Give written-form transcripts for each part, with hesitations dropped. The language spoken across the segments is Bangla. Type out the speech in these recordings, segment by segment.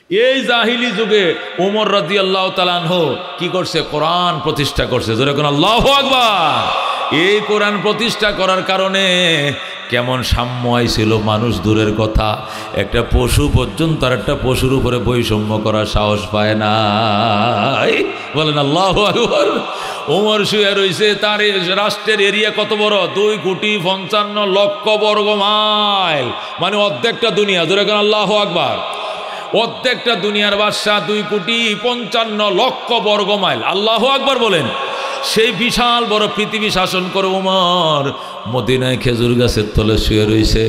এই জাহিলি যুগে ওমর রাদিয়াল্লাহু তাআলা আনহু কি করছে? কোরআন প্রতিষ্ঠা করছে। জোরে কোন আল্লাহু আকবার। এই কোরআন প্রতিষ্ঠা করার কারণে কেমন সাম্য ছিল, মানুষ দূরের কথা, একটা পশু পর্যন্ত আর একটা পশুর উপরে বৈষম্য করার সাহস পায় না। বলেন আল্লাহু আকবার। ওমর শুয়ে রয়েছে, তার রাষ্ট্রের এরিয়া কত বড়? 2,55,00,000 বর্গ মাইল, মানে অর্ধেকটা দুনিয়া। জোরে কোন আল্লাহু আকবার। প্রত্যেকটা দুনিয়ার বাদশাহ 2,55,00,000 বর্গ মাইল। আল্লাহু আকবার বলেন। সেই বিশাল বড় পৃথিবী শাসন করে ওমর মদিনায় খেজুর গাছের তলে শুয়ে রয়েছে।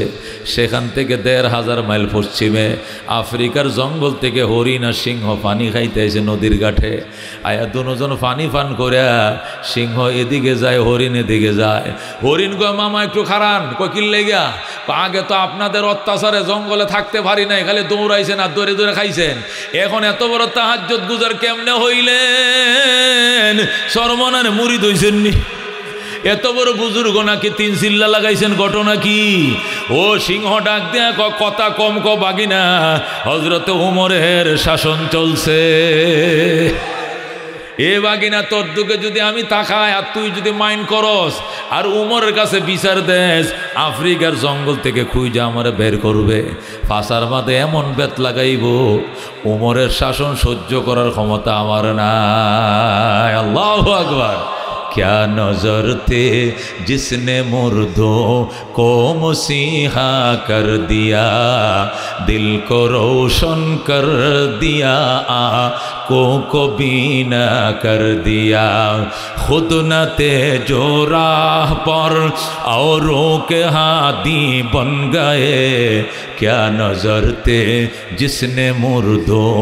সেখান থেকে 1,500 মাইল পশ্চিমে আফ্রিকার জঙ্গল থেকে হরিণ আর সিংহ পানি খাইতে এসে নদীর ঘাটে আয়া দুজন পানি পান করে, সিংহ এদিকে যায়, হরিণ এদিকে যায়। হরিণ কয়, মামা একটু খারান। কয়, কি লেগা? আগে তো আপনাদের অত্যাচারে জঙ্গলে থাকতে পারি নাই, খালি দৌড়াইছেন আর দৌড়ে দৌড়ে খাইছেন, এখন এত বড় তাহাজ্জুদ গুজার কেমনে হইলেন? সরমনার মুরিদ হইছেননি? এত বড় বুজুর্গ নাকি 3 চিল্লা লাগাইছেন, ঘটনা কি? ও সিংহ ডাক দেয়া কথা কম বাগিনা, হযরত ওমরের শাসন চলছে। এ বাগিনা, তোর দিকে যদি আমি তাকাই আর তুই যদি মাইন্ড করস আর উমরের কাছে বিচার দেস, আফ্রিকার জঙ্গল থেকে খুঁজে আমার বের করবে, ফাঁসার মাঝে এমন বেত লাগাইব, উমরের শাসন সহ্য করার ক্ষমতা আমার নাই। আল্লাহু আকবার। क्या नजर थे जिसने मुर्दों को मसीहा कर दिया, दिल को रोशन कर दिया, आँखों को बीना कर दिया, खुद न थे जो राह पर औरों के हादी बन गए, क्या नजर थे जिसने मुर्दों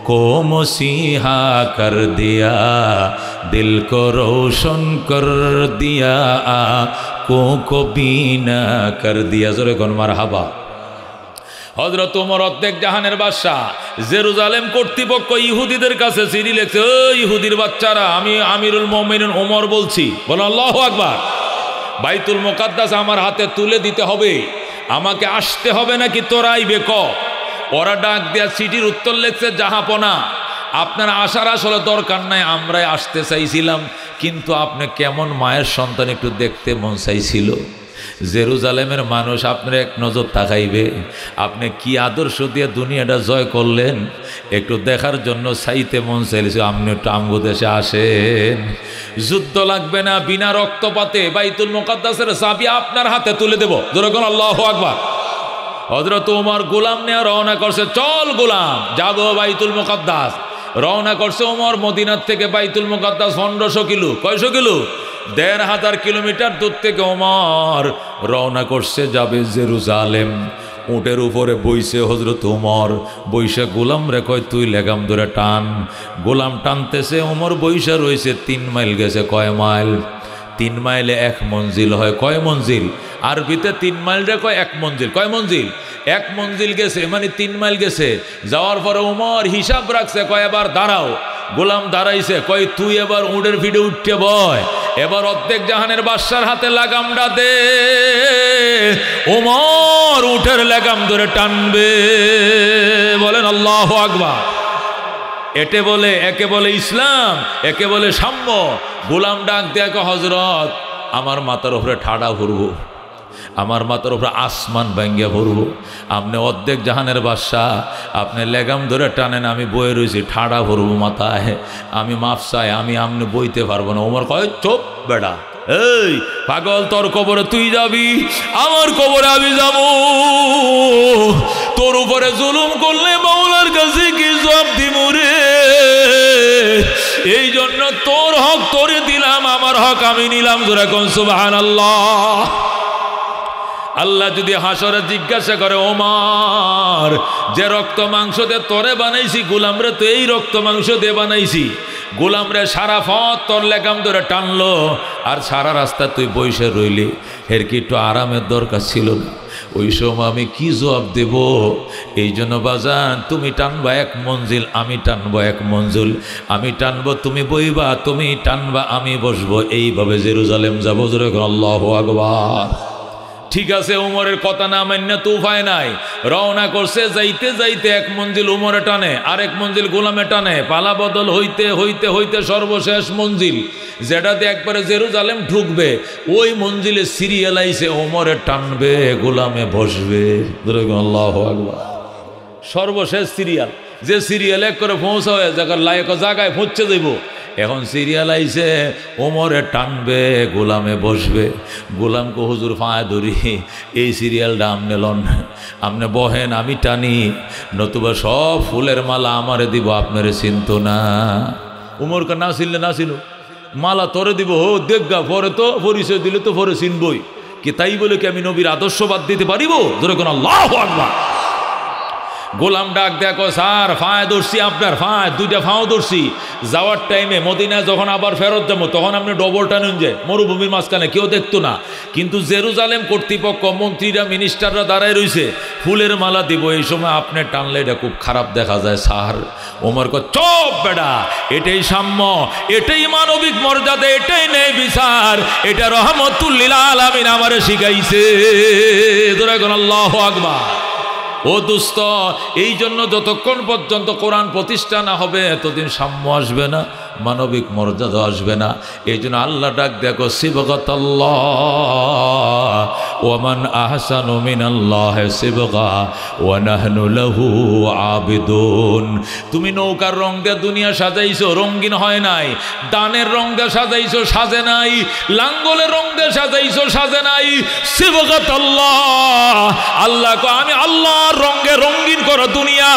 को मसीहा कर दिया, दिल को रोशन कर दिया, आँखों को बीना कर दिया। जोरे कोन मारहाबा। হযরত ওমর অর্ধেক জাহানের বাদশাহ, জেরুজালেম কর্তৃপক্ষ ইহুদিদের কাছে চিঠি লিখছে, ও ইহুদির বাচ্চারা, আমি আমিরুল মুমিনিন ওমর বলছি, বলো আল্লাহু আকবার। বাইতুল মুকাদ্দাস আমার হাতে তুলে দিতে হবে, আমাকে আসতে হবে নাকি তোরা আইবে ক? ওরা ডাক দেয়া চিঠির উত্তর লিখছে, জাহাপনা, আপনার আসার আসলে দরকার নাই, আমরাই আসতে চাইছিলাম, কিন্তু আপনি কেমন মায়ের সন্তান একটু দেখতে মন চাইছিল। জেরুজালেমের মানুষ আপনার এক নজর তাকাইবে, আপনি কি আদর্শ দিয়ে দুনিয়াটা জয় করলেন, একটু দেখার জন্য চাইতে মন চাইছে। আপনি একটু আমগো দেশে আসেন, যুদ্ধ লাগবে না, বিনা রক্তপাতে বাইতুল মুকাদ্দাসের চাবি আপনার হাতে তুলে দেব। জোরে বলুন আল্লাহু আকবার। হযরত ওমর গোলাম নিয়ে রওনা করছে, চল গোলাম যাবো বাইতুল মুকাদ্দাস। রওনা করছে ওমর মদিনার থেকে বাইতুল মুকাদ্দাস 1500 কিলো। কয়শো কিলো? 1,500 কিলোমিটার দূর থেকে ওমর রওনা করছে, যাবে জেরুজালেম। উটের উপরে বইছে হযরত ওমর, বইসা গোলাম রে কয়, তুই লেগাম ধরে টান। গোলাম টানতেছে, ওমর বইসা রয়েছে। 3 মাইল গেছে। কয় মাইল? 3 মাইলে 1 মঞ্জিল হয়। কয় মঞ্জিল? আরবিতে 3 মাইল রে কয় 1 মঞ্জিল। কয় মঞ্জিল? 1 মঞ্জিল গেছে, মানে 3 মাইল গেছে। যাওয়ার পরে ওমর হিসাব রাখছে, কয় এবার দাঁড়াও। গোলাম দাঁড়াইছে, কয় তুই এবার উটের ফিডে উঠতে বয়, এবার অর্ধেক জাহানের বাদশার হাতে লাগামটা দে। ওমর উটের লাগাম ধরে টানবে। বলেন আল্লাহু আকবার। একে বলে ইসলাম, একে বলে সাম্য। গোলাম ডাক দেয়া, হযরত আমার মাথার উপরে ঠাডা ভরবো, আমার মাথার উপরে আসমান ভাঙ্গিয়া ভরবো, আপনি অর্ধেক জাহানের বাদশাহ, আপনি লেগাম ধরে টানেন, আমি বয়ে রয়েছি, ঠাডা ভরবো মাথায়, আমি মাফ চাই, আমি আপনি বইতে পারবো না। ওমর কয়, চুপ বেটা, এই পাগল, তোর কবরে তুই যাবি, আমার কবরে আমি যাব। তোর উপরে জুলুম করলে মাওলার কাছে কি জবাব দিব রে? এই জন্য তোর হক তোরে দিলাম, আমার হক আমি নিলাম। জোরে কোন সুবহানাল্লাহ। আল্লাহ যদি হাসরে জিজ্ঞাসা করে, ওমর যে রক্ত মাংস দিয়ে তোরে বানাইছি, গোলামরে তো এই রক্ত মাংস দিয়ে বানাইছি, গোলামরে সারা পথ তোর লেগাম ধরে টানলো, আর সারা রাস্তা তুই বসে রইলি, এর কি একটু আরামের দরকার ছিল না? ওই সময় আমি কি জবাব দেব? এই জন্য বাজান, তুমি টানবা 1 মঞ্জিল, আমি টানবো 1 মঞ্জিল, আমি টানবো তুমি বইবা, তুমি টানবা আমি বসবো, এইভাবে জেরুজালেম যাবো। জোরে আল্লাহু আকবার। ঠিক আছে, উমরের কথা না মান্য তো উপায় নাই। রওনা করছে, যাইতে যাইতে এক মঞ্জিল উমরে টানে, আরেক মঞ্জিল গোলামে টানে, পালা বদল হইতে হইতে হইতে সর্বশেষ মঞ্জিল যেটাতে একবারে জেরুজালেম ঢুকবে, ওই মঞ্জিলে সিরিয়াল আইছে, উমরে টানবে, গোলামে বসবে। আল্লাহু আকবার। সর্বশেষ সিরিয়াল, যে সিরিয়াল এক করে পৌঁছা হয়ে জায়গায় পৌঁছে দেব, এখন সিরিয়াল আইছে, ওমরে টানবে, গোলামে বসবে। গোলামকে হুজুর ফাঁয়া ধরি, এই সিরিয়ালটা আমনে লন, আমনে বহেন, আমি টানি, নতুবা সব ফুলের মালা আমারে দিব, আপনারে চিন্ত না। উমরকে না ছিললে না ছিল, মালা তোরে দিব, ও দেখগা, পরে তো পরিচয় দিলে তো পরে চিনবই কি, তাই বলে কি আমি নবীর আদর্শ বাদ দিতে পারিব? ধরে কোন আল্লাহু আকবার। গোলাম ডাক দেখো, স্যার ফাঁয়া ধরছি, আপনার ফাঁয়া দুইটা ফাঁও ধরছি, যাওয়ার টাইমে মদিনায় যখন আবার ফেরত যাবো তখন আপনি ডবল টানুন, যে মরুভূমির মাঝখানে কেউ দেখতো না, কিন্তু জেরুজালেম কর্তৃপক্ষ, মন্ত্রীরা, মিনিস্টাররা দাঁড়ায় রয়েছে, ফুলের মালা দিব, এই সময় আপনি টানলে এটা খুব খারাপ দেখা যায় স্যার। ওমর কয়, চুপ বেটা, এটাই সাম্য, এটাই মানবিক মর্যাদা, এটাই ন্যায় বিচার, এটা রহমতুল লিল আলামিন আমারে শিখাইছে। আল্লাহু আকবার। ও দোস্ত, এই জন্য যতক্ষণ পর্যন্ত কোরআন প্রতিষ্ঠা না হবে এতদিন সাম্য আসবে না, মানবিক মর্যাদা আসবে না। এই জন্য আল্লাহ ডাক দেখো, সিবগাতাল্লাহ ওয়া মান আহসানু মিনাল্লাহি সিবগা ওয়া নাহনু লাহু আবিদুন। তুমি নৌকার রং দিয়ে দুনিয়া সাজাইছো, রঙিন হয় নাই। দানের রং দিয়ে সাজাইছো, সাজে নাই। লাঙ্গলের রং দিয়ে সাজাইছো, সাজে নাই। সিবগাতাল্লাহ, আল্লাহ কো আমি আল্লাহর রঙে রঙিন করো দুনিয়া,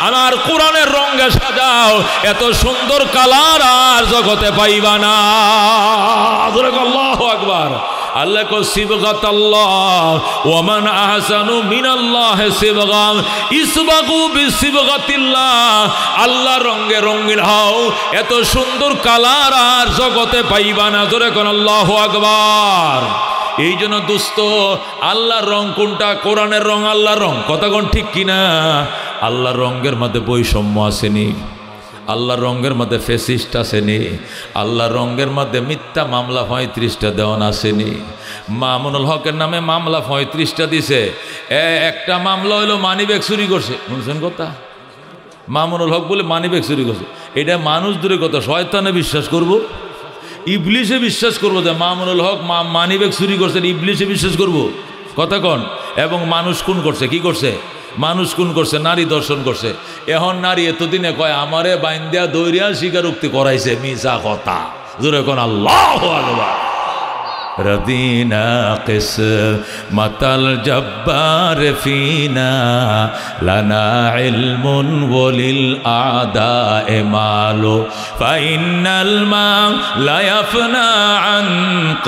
আমার কোরআনের রঙে সাজাও, এত সুন্দর কালার আর জগতে পাইবা না। আল্লাহু আকবার। আল্লাহ কো সিবগাতাল্লাহ ওয়া মান আহসানু মিনাল্লাহি সিবগা ইসবাগু বিসিবগাতিল্লাহ। আল্লাহর রঙে রঙিন হও, এত সুন্দর কালার আর জগতে পাইবা না। জোরে কোন আল্লাহু আকবার। এই জন্য দোস্ত, আল্লাহর রং কোনটা? কোরআনের রং আল্লাহর রং, কথা কোন ঠিক কিনা? আল্লাহর রঙের মধ্যে বৈষম্য আসেনি, আল্লাহর রঙের মধ্যে ফেসিস্ট আসেনি, আল্লাহর রঙের মধ্যে মিথ্যা মামলা 35টা দেওয়ান আসেনি। মামুনুল হকের নামে মামলা 35টা দিছে। একটা মামলা হইলো মানিব্যাগ চুরি করছে, শুনছেন কথা? মামুনুল হক বলে মানিব্যাগ চুরি করছে। এটা মানুষ দূরে কথা, শয়তানে বিশ্বাস করবো, ইবলিশে বিশ্বাস করবো যে মামুনুল হক মানিব্যাগ চুরি করছে, ইবলিশে বিশ্বাস করবো, কথা কন। এবং মানুষ খুন করছে, কি করছে? মানুষ খুন করছে, নারী দর্শন করছে। এখন নারী এতদিনে কয় আমারে বাইন্দিয়া দৌড়িয়া স্বীকারোক্তি করাইছে, মিছা কথা। জোরে কোন আল্লাহু আকবার। রদিনা কিসমাতাল জব্বার ফিনা লানা ইলমুন ওয়ালিল আদায়ে মালু ফাইনাল মা লা ইয়াফনা আন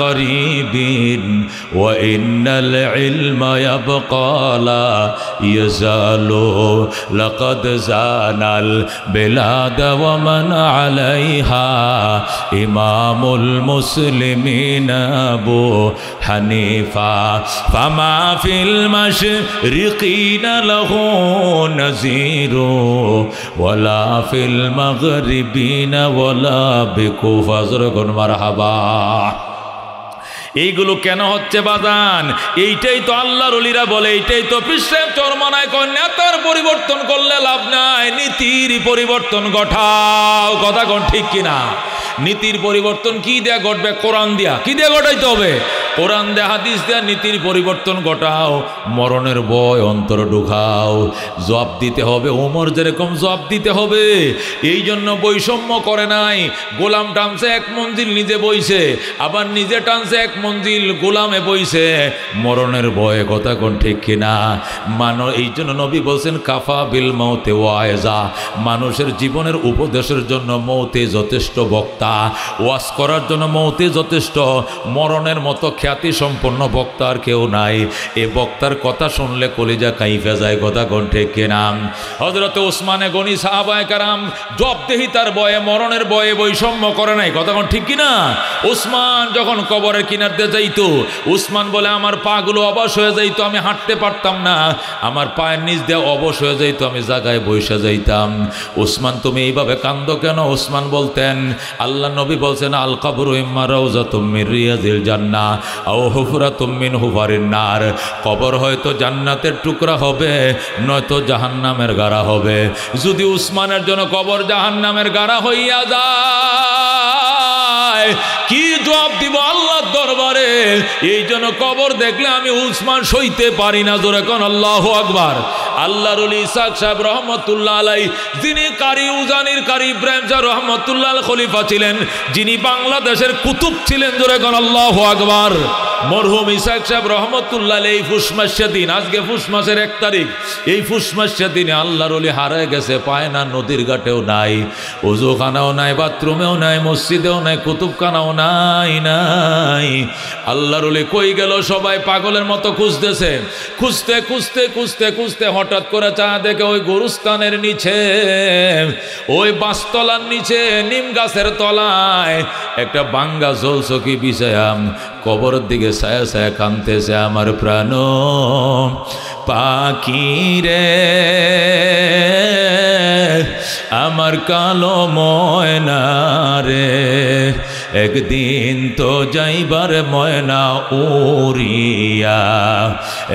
করিবিন ওয়া ইন্নাল ইলমা ইয়াবকা লা ইয়াজালু লাকাদ জানাল বিলাদ ওয়া মান আলাইহা ইমামুল মুসলিমিনা আবু হানিফা ফামা ফিল মাশরিকিনা লাহু নাযীরু ওয়ালা ফিল মাগরিবিনা ওয়ালা বিকুফা। যখন মারহাবা। এইগুলো কেন হচ্ছে বাজান? এইটাই তো আল্লাহর ওলিরা বলে, এইটাই তো পৃষ্ঠের চরমনায় কয়, নেতার পরিবর্তন করলে লাভ নাই, নীতির পরিবর্তন ঘটাও। কথা কোন ঠিক কিনা? নীতির পরিবর্তন কি দেয়া ঘটবে? কোরআন দিয়া। কি দিয়ে ঘটাইতে হবে? কোরআন দেয়া, হাদিস দেয়া নীতির পরিবর্তন ঘটাও। মরণের ভয় অন্তর ঢুকাও। জবাব দিতে হবে, ওমর যেরকম জবাব দিতে হবে। এই জন্য বৈষম্য করে নাই। গোলাম টানছে এক মঞ্জিল, নিজে বইছে, আবার নিজে টানছে এক মঞ্জিল, গোলামে বইছে। মরণের ভয়ে, কথা কোন ঠিক কিনা? এই জন্য নবী বলছেন কাফা বিল মৌতে ওয়াইজা, মানুষের জীবনের উপদেশের জন্য মৌতে যথেষ্ট বক্তা, ওয়াজ করার জন্য মৌতে যথেষ্ট। মরণের মতো খ্যাতি সম্পন্ন বক্তা আর কেউ নাই। এ বক্তার কথা শুনলে কলিজা কাইফে যায়, কথা কোন ঠিক কিনা? হযরত ওসমানে গনি সাহাবায়ে কেরাম জবাবদেহিতার ভয়ে, মরণের ভয়ে বৈষম্য করে নাই, কথা কোন ঠিক কিনা? ওসমান যখন কবরের কিনার দিয়ে যাইতো, ওসমান বলে আমার পা গুলো অবশ হয়ে যাইতো, আমি হাঁটতে পারতাম না, আমার পায়ের নিচ দিয়ে অবশ হয়ে যাইতো, আমি জায়গায় বসে যাইতাম। ওসমান তুমি এইভাবে কান্দো কেন? ওসমান বলতেন, আল্লাহ নবী বলছেন আল কবরু ইম্মা রাউযাতুম মির রিয়াজিল জান্নাহ, আও হুফরাতুম মিন হুফারিন নার, কবর হয়তো জান্নাতের টুকরা হবে, নয়তো জাহান্নামের গাড়া হবে। যদি উসমানের জন্য কবর জাহান্নামের গাড়া হইয়া যায়, কি জবাব দিব আল্লাহর দরবারে? এই জন্য কবর দেখলে আমি উসমান সইতে পারি না। জোরে কোন আল্লাহু আকবার। আল্লাহর ওলি ইসহাক সাহেব রহমতুল্লাহ আলাই, যিনি কারি উজানির কারি ইব্রাহিম শাহ রহমতুল্লাহ খলিফা ছিলেন, যিনি বাংলাদেশের কুতুব ছিলেন, জোরে কোন আল্লাহু আকবার। মরহুম ইসহাক সাহেব রহমতুল্লাহ আলাই, এই ফুস মাসের দিন, আজকে ফুস মাসের 1 তারিখ, এই ফুস মাসের দিনে আল্লাহর ওলি হারায় গেছে, পায় না, নদীর ঘাটেও নাই, ওযুখানাও নাই, বাথরুমেও নাই, মসজিদেও নাই, কুতুবখানাও নাই। আল্লাহর ওলি কই গেল? সবাই পাগলের মতো খুঁজতেছে। খুঁজতে খুঁজতে খুঁজতে খুঁজতে হঠাৎ করে চা দেখে ওই গরুস্থানের নিচে, ওই বাঁশতলার নিচে, নিম গাছের তলায় একটা বাঙ্গা জলসকি বিছায়াম কবরের দিকে ছায়া ছায়া কাঁদতেছে। আমার প্রাণ পাখি রে, আমার কালো ময়না রে, একদিন তো যাইবার ময়না উড়িয়া,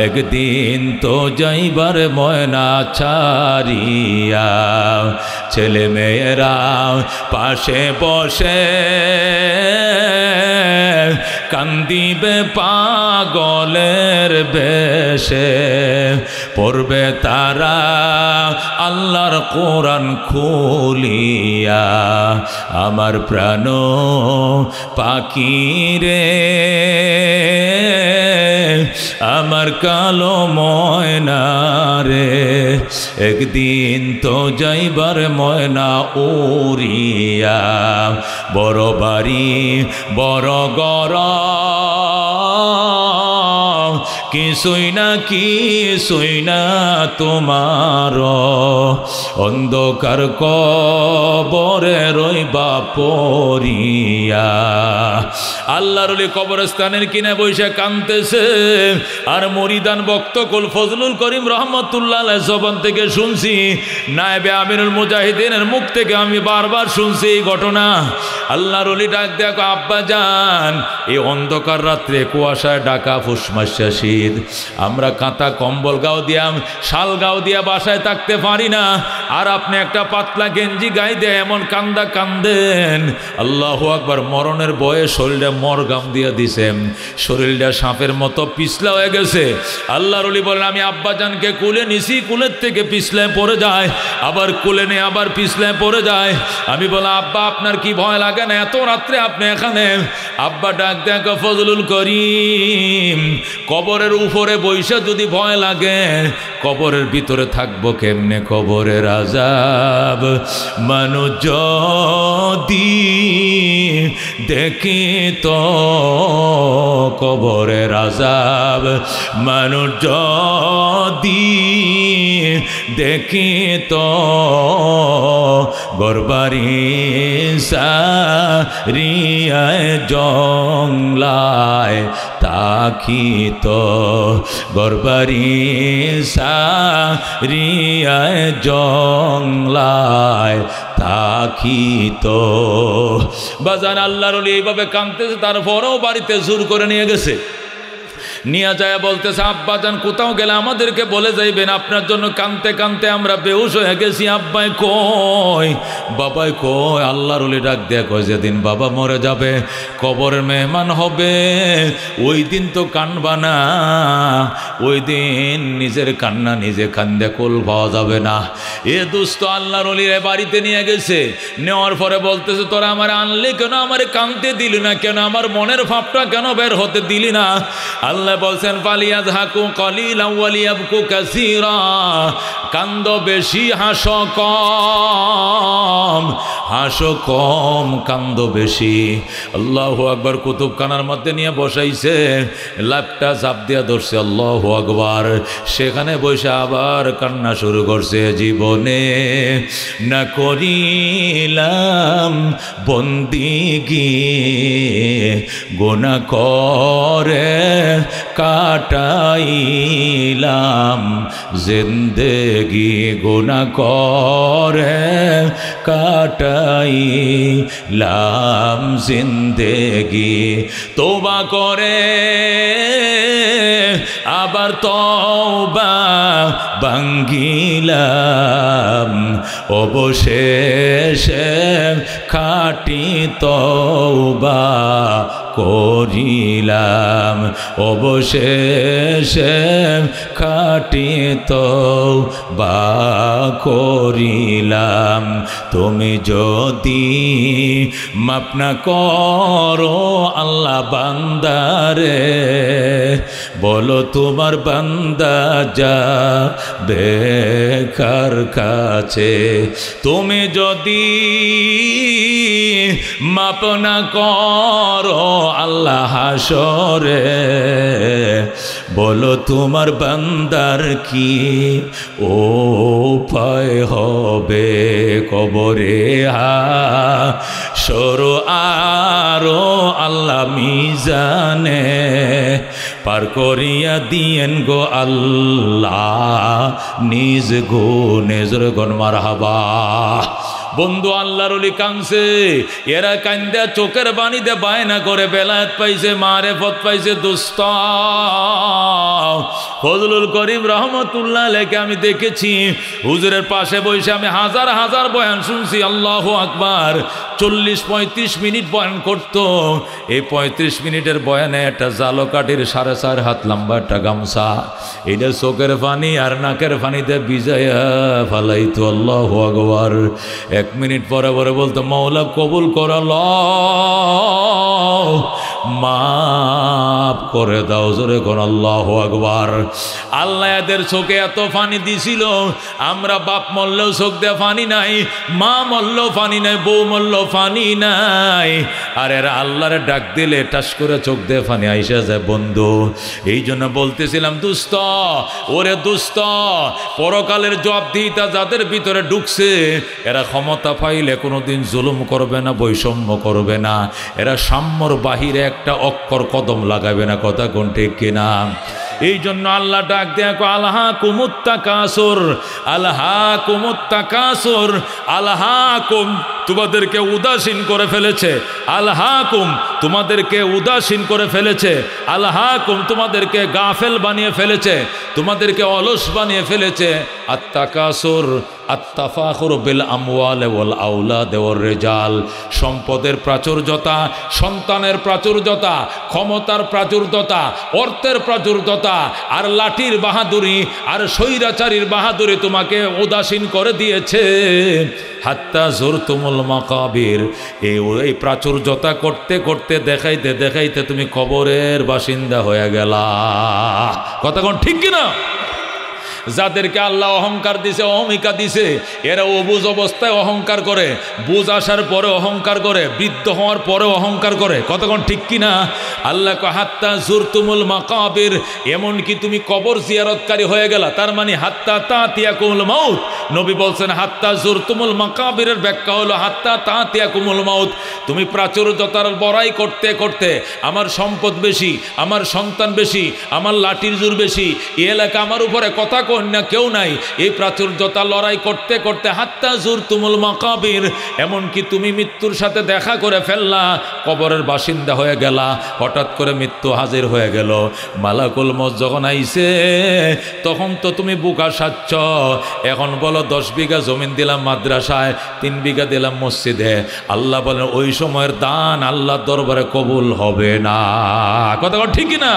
একদিন তো যাইবার ময়না ছাড়িয়া। ছেলে মেয়েরা পাশে বসে কান্দিবে পাগলের বেশে, পড়বে তারা আল্লাহর কোরআন খুলিয়া। আমার প্রাণ পাখি রে, আমার কালো ময়না রে, একদিন তো যাইবার ময়না উড়িয়া। বড় বাড়ি বড় ঘর, কিছুই না তোমার, অন্ধকার কবরে রইবা পড়িয়া। আল্লাহর ওলি কবরস্থানের কিনে বসে কাঁদতেছে, আর মরিদান বক্তকুল ফজলুল করিম রহমতুল্লাহ আলাইহির জবান থেকে শুনছি, নায়েবে আমিরুল মুজাহিদিনের মুখ থেকে আমি বারবার শুনছি এই ঘটনা। আল্লাহর ওলি ডাক দেখো, আব্বা যান, এই অন্ধকার রাত্রে কুয়াশায় ঢাকা ফুস মাসে শীত, আমরা কাঁথা কম্বল গাও দিয়াম, শাল গাও দিয়া বাসায় থাকতে পারি না, আর আপনি একটা পাতলা গেঞ্জি গায়ে দিয়ে এমন কান্দা কান্দেন। আল্লাহু আকবার। মরণের বয়ে শরীরটা মরগাম দিয়া দিছেন, শরীরটা সাপের মতো পিছলা হয়ে গেছে। আল্লাহর ওলি বলেন, আমি আব্বাজানকে কুলে নিছি, কুলের থেকে পিছলায় পড়ে যায়, আবার কুলে নিয়ে আবার পিছলায় পড়ে যায়। আমি বললাম, আব্বা আপনার কি ভয় লাগে না? এত রাত্রে আপনি এখানে? আব্বা ডাক দেখ, ফজলুল করিম, কবরের উপরে বৈশা যদি ভয় লাগে, কবরের ভিতরে থাকবো কেমনে? কবরের আযাব মানুষ যদি দেখি তো, কবরের আযাব মানুষ যদি দেখি তো, গরবারি সারিয়ায় জংলায় তাকি তো, গরবারি সারিয়ায় জংলায় তাকি তো। বাজান আল্লাহর ওলি এইভাবে কাঁদতেছে, তারপরেও বাড়িতে জোর করে নিয়ে গেছে। নিয়ে যায় বলতেছে, আব্বাজান কোথাও গেলে আমাদেরকে বলে যাইবেন, আপনার জন্য কাঁদতে কাঁদতে আমরা বেহুশ হয়ে গেছি। আব্বাই কই, বাবাই কই? আল্লাহর ওলি ডাক দেয়া কয়, যেদিন বাবা মরে যাবে, কবরের মেহমান হবে, ওই দিন তো কানবা না, ওই দিন নিজের কান্না নিজে কান্দে কোল পাওয়া যাবে না। এ দোস্ত আল্লাহর ওলির বাড়িতে নিয়ে গেছে, নেওয়ার পরে বলতেছে, তোরা আমার আনলে কেন? আমার কানতে দিলি না কেন? আমার মনের ভাবটা কেন বের হতে দিলি না? আল্লাহ বলছেন, ফালিয়াযহাকু কালিলান ওয়া লিয়াবকু কাসীরা, কান্দো বেশি হাসো কম, হাসো কম কান্দো বেশি। আল্লাহু আকবার। কুতুবখানার মধ্যে নিয়ে বসাইছে, লাপটা চাপ দিয়া ধরছে, আল্লাহু আকবার। সেখানে বসে আবার কান্না শুরু করছে, জীবনে না করিলাম বন্দিগি, গুনাহ করে কাটাইলাম জিন্দেগি, গুনাহ করে কাটাইলাম জিন্দেগি, তওবা করে আবার তওবা ভাঙ্গিলাম, অবশেষে খাঁটি তওবা করিলাম, অবশেষে খাঁটি তওবা করিলাম। তুমি যদি মাফ না করো আল্লাহ বান্দারে, বলো তোমার বান্দা যাবে কার কাছে? তুমি যদি মাফ না করো আল্লাহ হাসরে, বলো তোমার বান্দার কি উপায় হবে? কবরে হাসর আরো আল্লাহ মিজানে পার করিয়া দিয়েন গো আল্লাহ নিজ গুণে। জোরে গণ মারহাবা। বন্ধু আল্লাহর ওলি কাঁদছে, এরা কান্দা চোখের বাণীতে বায়না করে বেলায়েত পাইছে, মারেফত পাইছে। দোস্ত ফজলুল করিম রহমতুল্লাহ আলাইহি আমি দেখেছি হুজুরের পাশে বসে আমি হাজার হাজার বয়ান শুনছি। আল্লাহু আকবার। 40-35 মিনিট বয়ান করত। এই 35 মিনিটের বয়ানে একটা জালো কাঠির 4.5 হাত লম্বা একটা গামছা, এটা চোখের পানি আর নাকের পানিতে ভিজাইয়া ফালাইতো। আল্লাহু আকবার। 1 মিনিট পরে পরে বলতো, মাওলা কবুল কর, আল্লাহ মাফ করে দাও। জোরে কোন আল্লাহু আকবার। আল্লাহ এদের চোখে এত পানি দিছিল, আমরা বাপ মরলেও চোখ দিয়ে পানি নাই, মা মরলেও পানি নাই, বউ মরলেও পানি নাই। আর এরা আল্লাহরে ডাক দিলে টাস করে চোখ দিয়ে পানি আইসা যায়। বন্ধু এই জন্য বলতেছিলাম, দুস্ত ওরে দুস্ত, পরকালের জবাবদিহিতা যাদের ভিতরে ঢুকছে, এরা ক্ষমতা পাইলে কোনোদিন জুলুম করবে না, বৈষম্য করবে না, এরা সাম্যর বাহিরে একটা অক্ষর কদম লাগাবে না। কথা কোন ঠিক কিনা? এই জন্য আল্লাহ ডাক দেয়া কো আলহাকুমুত তাকাসুর, আলহাকুমুত তাকাসুর, আলহাকুম তোমাদেরকে উদাসীন করে ফেলেছে, আলহাকুম তোমাদেরকে উদাসীন করে ফেলেছে, আলহাকুম তোমাদেরকে গাফেল বানিয়ে ফেলেছে, তোমাদেরকে অলস বানিয়ে ফেলেছে। আত্তাকাসুর আত্তাফাখুর বিল আমওয়াল ওয়াল আওলাদ ওয়ার রিজাল, সম্পদের প্রাচুর্যতা, সন্তানের প্রাচুর্যতা, ক্ষমতার প্রাচুর্যতা, অর্থের প্রাচুর্যতা, আর লাঠির বাহাদুরি আর স্বৈরাচারীর বাহাদুরি তোমাকে উদাসীন করে দিয়েছে। হাত্তা জুরতুমুল মাকাবির, এই প্রাচুর্যতা করতে করতে দেখাইতে দেখাইতে তুমি কবরের বাসিন্দা হয়ে গেলা। কথা কোন ঠিক কিনা? যাদেরকে আল্লাহ অহংকার দিছে, অহমিকা দিছে, এরা অবুঝ অবস্থায় অহংকার করে, বুঝ আসার পরে অহংকার করে, বৃদ্ধ হওয়ার পরে অহংকার করে। কতক্ষণ ঠিক কিনা? আল্লাহ হাত্তা জুরতুমুল মাকাবির, এমনকি তুমি কবর জিয়ারতকারী হয়ে গেলা, তার মানে হাত্তা তাতিয়াকুমুল মাউত। নবী বলছেন হাত্তা জুরতুমুল মাকাবিরের ব্যাখ্যা হলো হাত্তা তাতিয়াকুমুল মাউত। তুমি প্রাচুর্যতার বড়াই করতে করতে, আমার সম্পদ বেশি, আমার সন্তান বেশি, আমার লাঠির জোর বেশি, এই এলাকা আমার উপরে কথা কন্যা কেউ নাই, এই প্রাচুর্যতা লড়াই করতে করতে হাত্তা জুরতুমুল মাকাবির, এমনকি তুমি মৃত্যুর সাথে দেখা করে ফেললা, কবরের বাসিন্দা হয়ে গেলা। হঠাৎ করে মৃত্যু হাজির হয়ে গেল, মালাকুল মউত যখন আইছে তখন তো তুমি বুকা সাচ্ছ। এখন বলো 10 বিঘা জমিন দিলাম মাদ্রাসায়, 3 বিঘা দিলাম মসজিদে। আল্লাহ বলেন ওই সময়ের দান আল্লাহর দরবারে কবুল হবে না। কথা ঠিক না?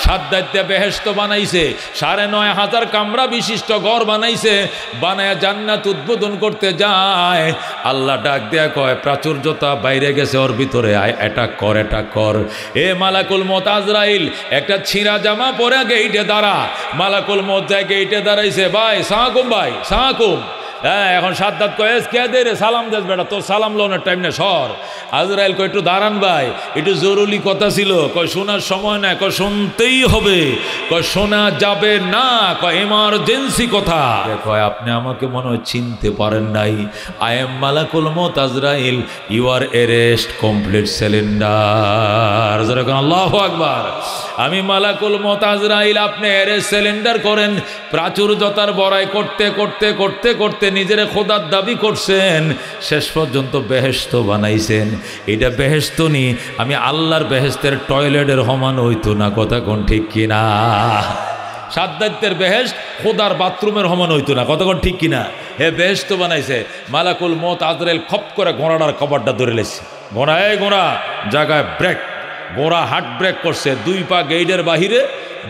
সাদ্দাইতে বেহেশত বানাইছে, 9500 কামরা বিশিষ্ট ঘর বানাইছে, বানায়া জান্নাত উদ্বোধন করতে যায়। আল্লাহ ডাক দেয়া কয় প্রাচুর্যতা বাইরে গেছে, ওর ভিতরে আয়, অ্যাটাক কর, অ্যাটাক কর। এ মালাকুল মউত আজরাইল, একটা ছিঁড়া জামা পরে গেইটে দাঁড়া। মালাকুল মউত যায় গেইটে দাঁড়াইছে, ভাই সাহাকুম, ভাই সাহাকুম। হ্যাঁ, এখন সাদ্দাত কয় কে দে রে, সালাম দেস বেটা, তোর সালাম লোনের টাইম না, সর। আজরাইল কয় একটু দাঁড়ান ভাই, একটু জরুরি কথা ছিল। কয় শোনার সময় না, কয় শুনতেই হবে, কয় শোনা যাবে না, কয় এমার্জেন্সি কথা। কয় আপনি আমাকে মনে হয় চিনতে পারেন নাই, আই এম মালাকুল মউত আজরাইল, you are arrest complete cylinder. যেরকম আল্লাহু আকবার। আমি মালাকুল মউত আজরাইল, আপনি এরেস্ট সিলিন্ডার করেন। প্রাচুর্যতার বড়াই করতে করতে করতে করতে নিজের খোদার দাবি করছেন, শেষ পর্যন্ত বেহেশত বানাইছেন। এটা বেহেশত নি, আমি আল্লাহর বেহেশতের টয়লেটের সমান হইতো না, কথা কোন ঠিক কিনা? সাদ্দাতের বেহেশত খোদার বাথরুমের সমান হইতো না, কথা কোন ঠিক কিনা? হে বেহেশত বানাইছে। মালাকুল মত আজরাইল খপ করে ঘোড়াটার কবরটা ধরে লেছে। ঘোড়া, এই ঘোড়া জায়গায় ব্রেক। ঘোড়া হার্ট ব্রেক করছে, 2 পা গেইটের বাহিরে,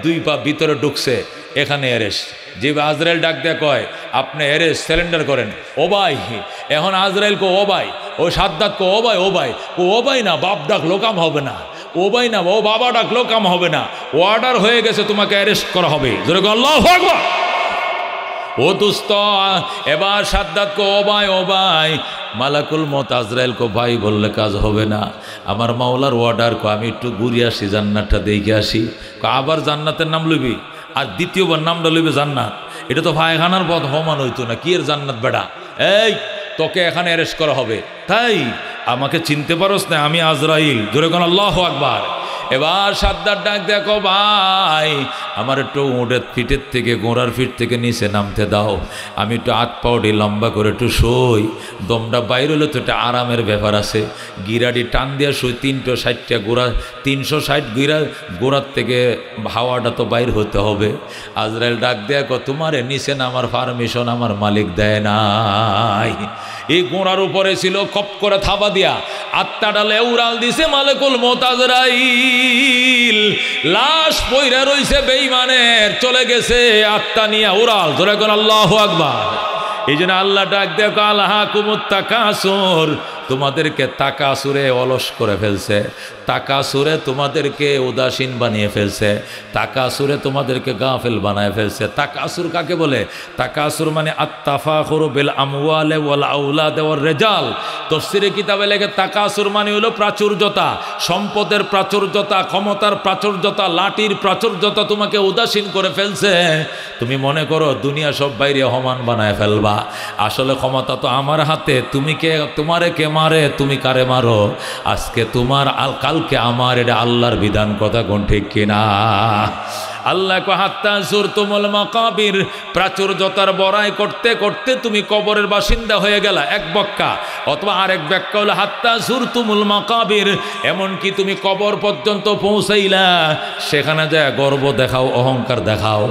2 পা ভিতরে ঢুকছে। এখানে এরেস্ট। যে আজরাইল ডাক দেয়া কয়, আপনি এরেস্ট সিলিন্ডার করেন। ও ভাই, এখন আজরাইল কো ও ভাই, ও সাদ্দাত কো ও ভাই, ও ভাই, ও ভাই না, বাপ ডাকলো কাম হবে না। ও ভাই না, ও বাবা ডাকলো কাম হবে না। অর্ডার হয়ে গেছে, তোমাকে অ্যারেস্ট করা হবে। জোরে কও আল্লাহু আকবার। ও দোস্ত, এবার সাদ্দাত কো ও ভাই, ও ভাই। মালাকুল মত আজরাইল কো ভাই বললে কাজ হবে না, আমার মাওলার অর্ডার কো আমি একটু ঘুরে আসি, জান্নাতটা দেখে আসি। আবার জান্নাতের নাম লইবি, আর দ্বিতীয়বার নামটা লইবে জান্নাত। এটা তো পায়খানার পথ সমান হইতো না, কি এর জান্নাত বেটা? এই তোকে এখানে অ্যারেস্ট করা হবে। তাই আমাকে চিনতে পারোস না? আমি আজরাইল। জোরে কোন আল্লাহু আকবার। এবার সাদ্দাত ডাক দেখো, ভাই আমার একটু উটের ফিটের থেকে, গোড়ার ফিট থেকে নিচে নামতে দাও, আমি একটু হাত পাউডি লম্বা করে একটু সই, দমটা বাইর হলে তো একটা আরামের ব্যাপার আছে। গিরাটি টান দিয়া সই, 360টা গোড়া, 360 গোড়ার থেকে হাওয়াটা তো বাইর হতে হবে। আজরাইল ডাক দেখো, তোমারে নিচে নামার পারমিশন আমার মালিক দেয় নাই। এই গোড়ার উপরে ছিল, কপ করে থাবা দিয়া আত্মাটা লেউরাল দিছে মালিকুল মত আজরাইল। লাশ পইরা রইছে বেঈমানের, চলে গেছে আত্মা নিয়ে উড়াল। ধরে কোন আল্লাহু আকবার। এই জন্য আল্লাহ ডাক দেখো, আলহাকুমুত তাকাসুর, তোমাদেরকে তাকাসুরে অলস করে ফেলছে, তাকাসুরে তোমাদেরকে উদাসীন বানিয়ে ফেলছে, তাকাসুরে তোমাদেরকে গাফেল বানায় ফেলছে। তাকাসুর কাকে বলে? তাকাসুর মানে আত্তাফাখুরু বিল আমওয়ালি ওয়াল আওলাদি ওয়ার রিজাল। তাফসীরে কিতাবে লেখে তাকাসুর মানে হলো প্রাচুর্যতা, সম্পদের প্রাচুর্যতা, ক্ষমতার প্রাচুর্যতা, লাঠির প্রাচুর্যতা তোমাকে উদাসীন করে ফেলছে। তুমি মনে করো দুনিয়া সব বাইরে সমান বানায় ফেলবা, আসলে ক্ষমতা তো আমার হাতে। তুমি কে, তোমারে কে মারে, তুমি কারে মারো, আজকে তোমার কালকে আমার, এটা আল্লাহর বিধান, কথা কোন ঠিক কিনা? আল্লাহ কো হাত্তা জুরতুমুল মাকাবির, প্রাচুর্যতার বড়াই করতে করতে তুমি কবরের বাসিন্দা হয়ে গেলা, এক ব্যাখ্যা। অথবা আরেক ব্যাখ্যা হলো হাত্তা জুরতুমুল মাকাবির, এমনকি তুমি কবর পর্যন্ত পৌঁছাইলা, সেখানে যায় গর্ব দেখাও, অহংকার দেখাও।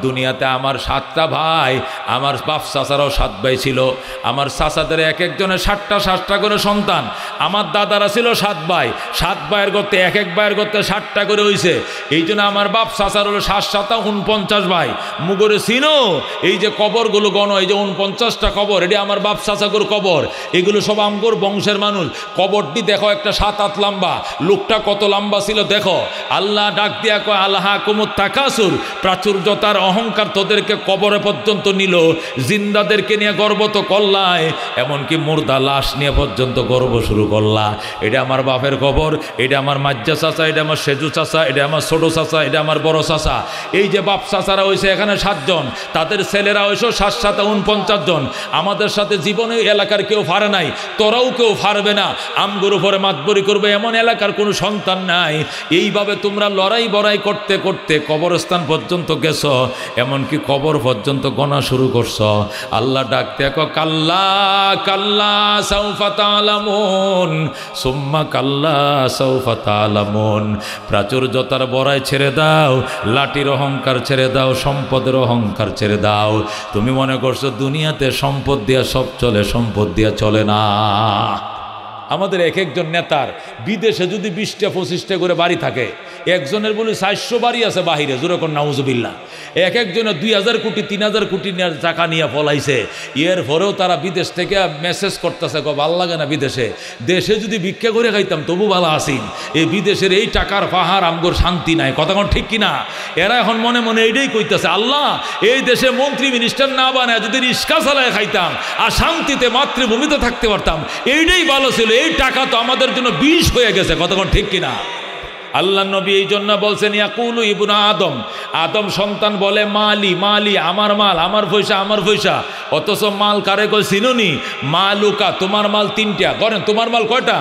দুনিয়াতে আমার 7টা ভাই, আমার বাপ চাচারাও 7 ভাই ছিল, আমার চাচাদের এক একজনের 7টা করে সন্তান, আমার দাদারা ছিল 7 ভাই, 7 ভাইয়ের করতে এক এক ভাইয়ের করতে 7টা করে হইছে। এই জন্য আমার বাপ চাচার হলো 7 × 7 = 49 ভাই। মুগরে চিনো এই যে কবরগুলো গণ, এই যে 49টা কবর, এটি আমার বাপ চাচাগুর কবর, এগুলো সব আমগর বংশের মানুষ। কবরটি দেখো একটা 7 হাত লম্বা, লোকটা কত লম্বা ছিল দেখো। আল্লাহ ডাক দিয়া কয়, আলহাকুমুত তাকাসুর, প্রাচুর্যতার অহংকার তোদেরকে কবরে পর্যন্ত নিল। জিন্দাদেরকে নিয়ে গর্ব তো করলাই, এমনকি মুর্দা লাশ নিয়ে পর্যন্ত গর্ব শুরু করলা। এটা আমার বাপের কবর, এটা আমার মাজ্জা চাচা, এটা আমার সেজু চাচা, এটা আমার ছোট চাচা, এটা আমার বড় চাচা। এই যে বাপ চাচারা হয়েছে এখানে 7 জন, তাদের ছেলেরা হয়েছে 7 × 7 = 49 জন। আমাদের সাথে জীবনে এলাকার কেউ ফারে নাই, তোরাও কেউ ফারবে না। আমগুর উপরে মাতবরি করবে এমন এলাকার কোনো সন্তান নাই। এইভাবে তোমরা লড়াই বড়াই করতে করতে কবরস্থান পর্যন্ত গেছো, এমনকি কবর পর্যন্ত গণা শুরু করছো। আল্লাহ ডাক দেখো, কাল্লা কাল্লা সাউফা তা'লামুন সুম্মা কাল্লা সাউফা তা'লামুন। প্রাচুর্যতার বড়াই ছেড়ে দাও, লাঠির অহংকার ছেড়ে দাও, সম্পদের অহংকার ছেড়ে দাও। তুমি মনে করছো দুনিয়াতে সম্পদ দিয়া সব চলে, সম্পদ দিয়া চলে না। আমাদের এক একজন নেতার বিদেশে যদি 20টা 25টা করে বাড়ি থাকে, একজনের বলে 400 বাড়ি আছে বাহিরে, জোরে কোন নাউজুবিল্লাহ। এক একজনের 2000 কোটি 3000 কোটি টাকা নিয়ে ফলাইছে। এর পরেও তারা বিদেশ থেকে মেসেজ করতেছে, ভাল লাগে না বিদেশে, দেশে যদি ভিক্ষা করে খাইতাম তবু ভালো আসিন, এই বিদেশের এই টাকার পাহাড় আমগোর শান্তি নাই, কথা কোন ঠিক কিনা? এরা এখন মনে মনে এইটাই কইতেছে, আল্লাহ এই দেশে মন্ত্রী মিনিস্টার না বানায় যদি রিক্সা চালায় খাইতাম আর শান্তিতে মাতৃভূমিতে থাকতে পারতাম, এইটাই ভালো ছিল। এই টাকা তো আমাদের জন্য বিষ হয়ে গেছে, কথা কোন ঠিক কিনা? আল্লাহ নবী এই জন্য বলছেন, ইয়াকুলু ইবনু আদম, আদম সন্তান বলে মালি মালি, আমার মাল, আমার পয়সা, আমার পয়সা। অথচ মাল কারে কয় চিনুনি? মালুকা, তোমার মাল 3টা। করেন তোমার মাল কয়টা?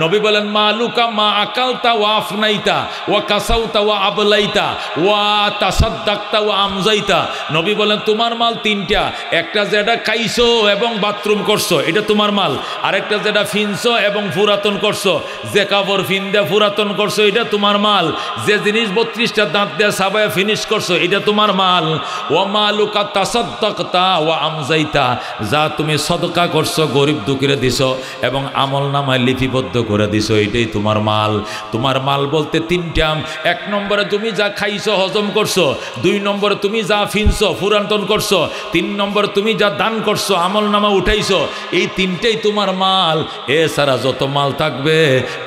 নবী বলেন মালুকা মা আকালতা ওয়া আফনাইতা ওয়া কাসাউতা ওয়া আবলাইতা ওয়া তাসাদ্দাকতা ওয়া আমজাইতা। নবী বলেন তোমার মাল তিনটা, একটা যেটা খাইছো এবং বাথরুম করছো এটা তোমার মাল, আরেকটা যেটা ফিনছো এবং পুরাতন করছো, যে কাপড় ফিন দিয়ে পুরাতন করছো এটা তোমার মাল, যে জিনিস 32টা দাঁত দিয়ে সাবায় ফিনিশ করছো এটা তোমার মাল। ওয়া মালুকা তাসাদ্দাকতা ওয়া আমজাইতা, যা তুমি সদকা করছো গরিব দুঃখীরে দিছো এবং আমল নামায় লিপিবদ্ধ করে দিছো এটাই তোমার মাল। তোমার মাল বলতে তিনটা, এক নম্বরে তুমি যা খাইছো হজম করছো, 2 নম্বরে তুমি যা ফিনছো পুরাতন করছো, 3 নম্বরে তুমি যা দান করছো আমল নামা উঠাইছো, এই তিনটেই তোমার মাল। এছাড়া যত মাল থাকবে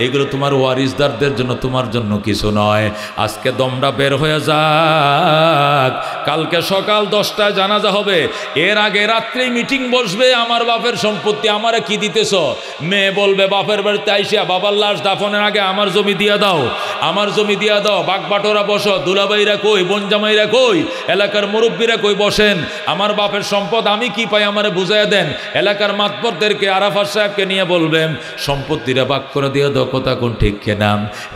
এগুলো তোমার ওয়ারিসদারদের জন্য, তোমার জন্য কিছু নয়। আজকে দমটা বের হয়ে যাক, কালকে সকাল 10টায় জানাজা হবে, এর আগে রাত্রে মিটিং বসবে, আমার বাপের সম্পত্তি আমারে কি দিতেছ। মেয়ে বলবে বাপের বাড়িতে আইসা বাবার লাশ দাফনের আগে আমার জমি দিয়া দাও, আমার জমি দিয়া দাও, বাগবাটোরা বসো, দুলাভাইরা কই, বনজামাইরা কই, এলাকার মুরব্বীরা কই বসেন, আমার বাপের সম্পদ আমি কি পাই আমারে বুঝাইয়া দেন। এলাকার মাতবরদেরকে আরাফাত সাহেবকে নিয়ে বলবেন সম্পত্তিরা ভাগ করে দিয়ে দাও, কথা কোন ঠিক কেনা।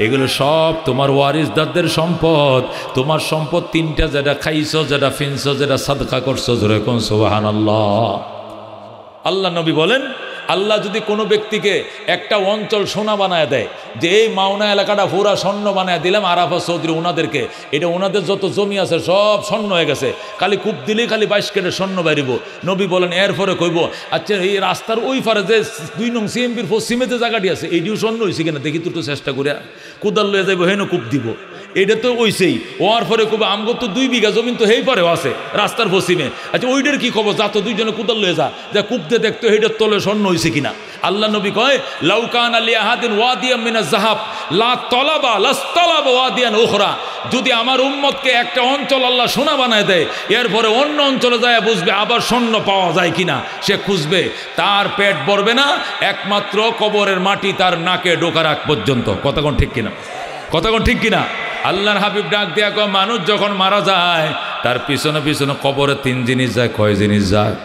এগুলো সব তোমার ওয়ারিসদারদের সম্পদ। তোমার সম্পদ তিনটা, যেটা খাইছো, যেটা ফিনছো, যেটা সাদকা করছো, জোরে কোন সুবহানাল্লাহ। আল্লাহ নবী বলেন আল্লাহ যদি কোনো ব্যক্তিকে একটা অঞ্চল সোনা বানায় দেয়, যে এই মাওনা এলাকাটা পুরা স্বর্ণ বানায় দিলাম আরাফাত চৌধুরী ওনাদেরকে, এটা ওনাদের যত জমি আছে সব স্বর্ণ হয়ে গেছে, খালি কূপ দিলেই খালি 22 কেটে স্বর্ণ বাড়িব। নবী বলেন এরপরে কইব আচ্ছা এই রাস্তার ওই পারে যে 2 নং সিএমপির পশ্চিমে যে জায়গাটি আছে এইটিও স্বর্ণ হয়েছে কিনা দেখি তো চেষ্টা করে, কোদাল লয়ে যাইব হেন কূপ দিব, এটা তো ওইসেই ওয়ার পরে কবে আমগো তো 2 বিঘা জমিন তো হেই পরেও আছে রাস্তার পশ্চিমে, আচ্ছা ওইটার কি খবর, যা তো 2 জনে কোদাল লয়ে যা কূপ দিয়ে দেখতো এইটার তলে স্বর্ণ হয়েছে কিনা। আল্লাহ নবী কয় লাউকান আলী আহাদিন ওয়াদিয়াম মিনাজ যাহাব লা তলাবা লাস্তালাবা ওয়াদিয়ান উখরা, যদি আমার উম্মতকে একটা অঞ্চল আল্লাহ সোনা বানায় দেয়, এরপরে অন্য অঞ্চলে যায় বুঝবে আবার স্বর্ণ পাওয়া যায় কিনা, সে খুঁজবে, তার পেট ভরবে না একমাত্র কবরের মাটি তার নাকে ঢোকার আগ পর্যন্ত। কথা কোন ঠিক কিনা, কথা কোন ঠিক কিনা। আল্লাহর হাবিব ডাক দিয়া কয় মানুষ যখন মারা যায় তার পিছনে পিছনে কবরে 3 জিনিস যায়। কয় জিনিস যায়?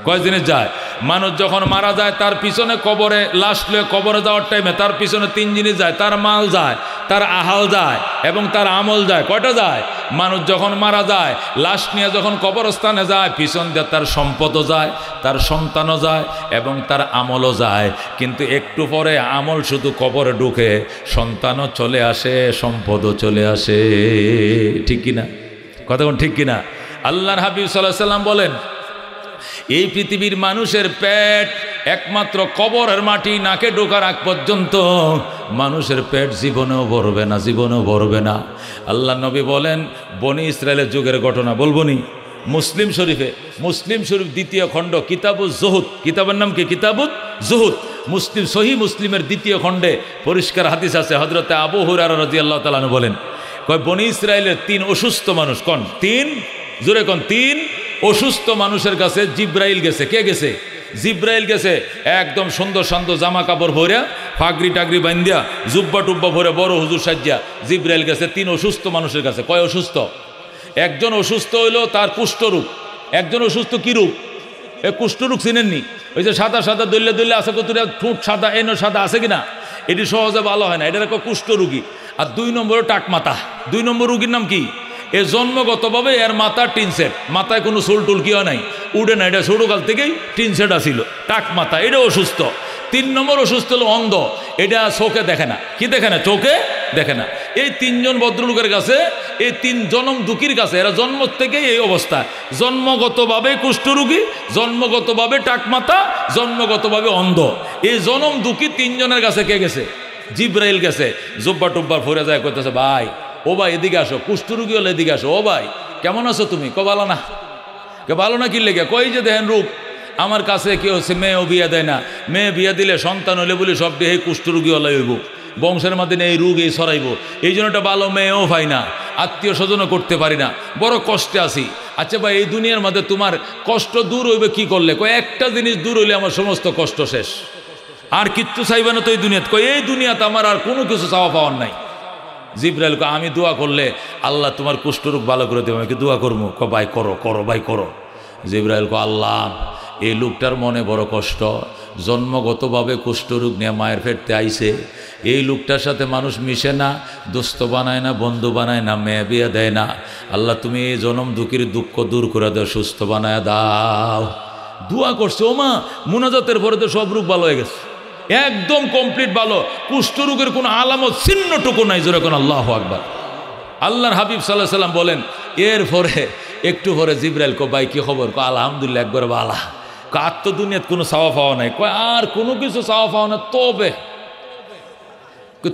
কয় জিনিস যায়? মানুষ যখন মারা যায় তার পিছনে কবরে লাশ লয়ে কবরে যাওয়ার টাইমে তার পিছনে 3 জিনিস যায়, তার মাল যায়, তার আহাল যায় এবং তার আমল যায়। কয়টা যায়? মানুষ যখন মারা যায় লাশ নিয়ে যখন কবরস্থানে যায় পিছন দিয়ে তার সম্পদও যায়, তার সন্তানও যায় এবং তার আমলও যায়, কিন্তু একটু পরে আমল শুধু কবরে ঢুকে, সন্তানও চলে আসে, সম্পদও চলে আসে। ঠিক কিনা? কথা কোন ঠিক কিনা? আল্লাহর হাবিব সাল্লাল্লাহু আলাইহি ওয়াসাল্লাম বলেন এই পৃথিবীর মানুষের পেট একমাত্র কবরের মাটি নাকে ঢোকার আগ পর্যন্ত মানুষের পেট জীবনেও ভরবে না, জীবনেও ভরবে না। আল্লাহ নবী বলেন বনি ইসরায়েলের যুগের ঘটনা বলবনি। মুসলিম শরীফে, মুসলিম শরীফ 2য় খণ্ড কিতাবুজ জুহুদ, কিতাবের নাম কি? কিতাবুজ জুহুদ। মুসলিম সহিহ মুসলিমের 2য় খণ্ডে পরিষ্কার হাদিস আছে। হযরতে আবু হুরায়রা রাদিয়াল্লাহু তাআলা আনহু বলেন কয় বনি ইসরায়েলের 3 অসুস্থ মানুষ, কোন 3? জোরে কোন 3 অসুস্থ মানুষের কাছে জিব্রাইল গেছে। কে গেছে? জিব্রাইল গেছে। একদম সুন্দর সুন্দর জামা কাপড় ভরে, ফাগরি টাগরি বান্ধিয়া, জুব্বা টুব্বা ভরে, বড় হুজুর সাজ্জা জিব্রাইল গেছে 3 অসুস্থ মানুষের কাছে। কয় অসুস্থ? একজন অসুস্থ হইল তার কুষ্ঠরোগ। একজন অসুস্থ কি রোগ? এ কুষ্ঠরোগ চিনেননি? ওই যে সাদা সাদা দইলে দইলে আছে, কতটা ঠোঁট সাদা, এনো সাদা আছে কিনা, এটি সহজে ভালো হয় না, এটা একটা কুষ্ঠরোগী। আর 2 নম্বরে টাক মাথা। 2 নম্বর রোগীর নাম কি? এ জন্মগতভাবে এর মাথা টিনসেট, মাথায় কোনো চুল টুল কিও নাই, উঠে না, এটা ছোটকাল থেকেই টিনসেট আসিল, টাক মাথা, এটা অসুস্থ। 3 নম্বর অসুস্থ হলো অন্ধ, এটা চোখে দেখে না। কি দেখে না? চোখে দেখে না। এই 3 জন ভদ্রলোকের কাছে, এই 3 জনম দুঃখীর কাছে, এরা জন্ম থেকেই এই অবস্থা, জন্মগতভাবে কুষ্ঠরোগী, জন্মগতভাবে টাক মাথা, জন্মগতভাবে অন্ধ। এই জনম দুঃখী 3 জনের কাছে কে গেছে? জিব্রাইল গেছে। জুব্বা টুব্বা ফুরে যায়, কইতেছে ভাই, ও ভাই এদিকে আসো, কুষ্ঠরোগী হলে এদিকে আসো। ও ভাই কেমন আছো তুমি? কো ভালো না। কে ভালো না কি লেগে? কই যে দেখেন রূপ, আমার কাছে কি হচ্ছে, মেয়েও বিয়ে দেয় না, মেয়ে বিয়ে দিলে সন্তান হলে বলি সব দেহে কুষ্ঠরোগী হলে হইব, বংশের মাধ্যমে এই রোগ এই ছড়াইব, এই জন্য একটা ভালো মেয়েও পাই না, আত্মীয় স্বজনও করতে পারি না, বড় কষ্টে আছি। আচ্ছা ভাই এই দুনিয়ার মধ্যে তোমার কষ্ট দূর হইবে কি করলে? কয় একটা জিনিস দূর হইলে আমার সমস্ত কষ্ট শেষ, আর কিচ্ছু চাইবে না তো এই দুনিয়াতে। কয় এই দুনিয়াতে আমার আর কোনো কিছু চাওয়া পাওয়ার নাই। জিব্রাইল কয় আমি দোয়া করলে আল্লাহ তোমার কুষ্ঠরোগ ভালো করে দেবে, আমি কি দোয়া করবো? ক ভাই করো, করো ভাই করো। জিব্রাইল কয় আল্লাহ এই লোকটার মনে বড় কষ্ট, জন্মগতভাবে কুষ্ঠরোগ নিয়ে মায়ের পেটে আইছে। এই লোকটার সাথে মানুষ মিশে না, দোস্ত বানায় না, বন্ধু বানায় না, মেয়ে বিয়ে দেয় না। আল্লাহ তুমি এই জনম দুঃখের দুঃখ দূর করে দাও, সুস্থ বানায় দাও। দোয়া করছে। ও মা, মুনাজাতের পরে তো সব রোগ ভালো হয়ে গেছে, একদম কমপ্লিট ভালো, কুষ্ঠরোগের কোনো আলামত চিহ্নটুকু নাই। যেরকম আল্লাহু আকবার। আল্লাহর হাবিব সাল্লাল্লাহু আলাইহি সাল্লাম বলেন, এরপরে একটু পরে জিবরাইল কো ভাই কি খবর? কো আলহামদুলিল্লাহ, একবার বালা। কার তো দুনিয়াত কোনো চাওয়া পাওয়া নাই। কয় আর কোনো কিছু চাওয়া পাওয়া না,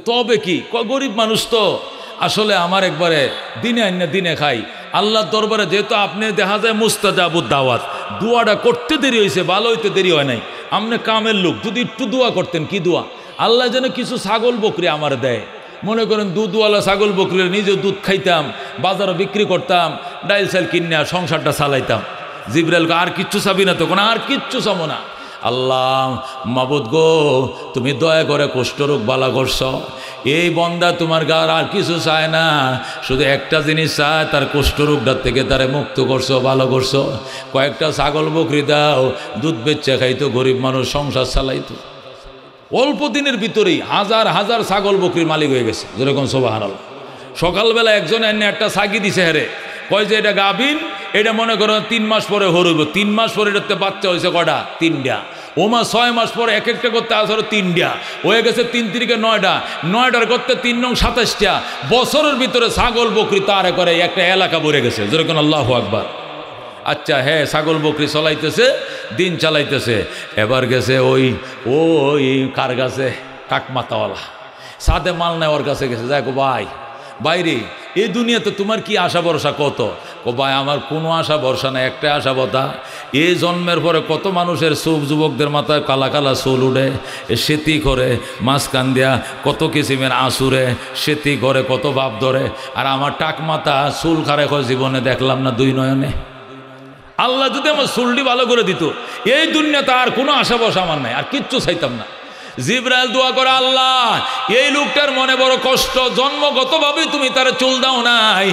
তবে কি? কয় গরিব মানুষ তো, আসলে আমার একবারে দিনে আইনে দিনে খাই। আল্লাহর দরবারে যেহেতু আপনি দেখা যায় মুস্তাজাবুদ দাওয়াত, দোয়াটা করতে দেরি হয়েছে, ভালো হইতে দেরি হয় নাই। আপনি কামের লোক, যদি একটু দোয়া করতেন। কি দোয়া? আল্লাহ যেন কিছু ছাগল বকরি আমার দেয়। মনে করেন দুধওয়ালা ছাগল বকরির, নিজে দুধ খাইতাম, বাজারে বিক্রি করতাম, ডাইল চাল কিনে সংসারটা চালাইতাম। জিবরাইলকে আর কিচ্ছু চাবি না? তখন আর কিচ্ছু চাবো না। আল্লাহ মাবুদ গো, তুমি দয়া করে কুষ্ঠরোগ বালা করছ। এই বন্দা তোমার গার আর কিছু চায় না, শুধু একটা জিনিস চায়, তার কুষ্ঠরোগটার থেকে তারে মুক্ত করছো, ভালো করছো। কয়েকটা ছাগল বকরি দাও, দুধ বেচে খাইতো, গরিব মানুষ সংসার চালাইতো। অল্প দিনের ভিতরেই হাজার হাজার ছাগল বকরির মালিক হয়ে গেছে। যেরকম সুবহানাল্লাহ। সকালবেলা একজন এনে একটা ছাগি দিছে, হেরে কয় যে এটা গাভিন, এটা মনে করো 3 মাস পরে হরইব। 3 মাস পরে এটাতে বাচ্চা হয়েছে কটা? 3টা। ওমা 6 মাস পরে এক একটা করতে আসলে 3টা হয়ে গেছে। 3 তিরিকে 9টা, 9টার করতে 3 নং 27টা। বছরের ভিতরে ছাগল বকরি তারে করে একটা এলাকা ভরে গেছে। যেরকম আল্লাহু আকবার। আচ্ছা হ্যাঁ, ছাগল বকরি চলাইতেছে, দিন চালাইতেছে। এবার গেছে ওই কার কাছে? টাকমাতাওয়ালা সাদে মাল নেওয়ার কাছে গেছে। দেখো ভাই, বাইরে এই দুনিয়াতে তোমার কি আশা ভরসা? কত? ও ভাই, আমার কোনো আশা ভরসা নাই, একটা আশা বতা। এই জন্মের পরে কত মানুষের সব যুবকদের মাথায় কালা কালা চুল উঠে, সেতি করে মাঝখান দিয়া কত কিসিমের আসুরে সেতি করে, কত বাপ ধরে। আর আমার টাকমাতা চুল খারে জীবনে দেখলাম না 2 নয়নে। আল্লাহ যদি আমার চুলটি ভালো করে দিত, এই দুনিয়াতে আর কোনো আশা ভরসা আমার নাই, আর কিচ্ছু চাইতাম না। জিবরাইল দোয়া করে, আল্লাহ এই লোকটার মনে বড় কষ্ট, জন্মগতভাবে তুমি তার চুল দাও নাই,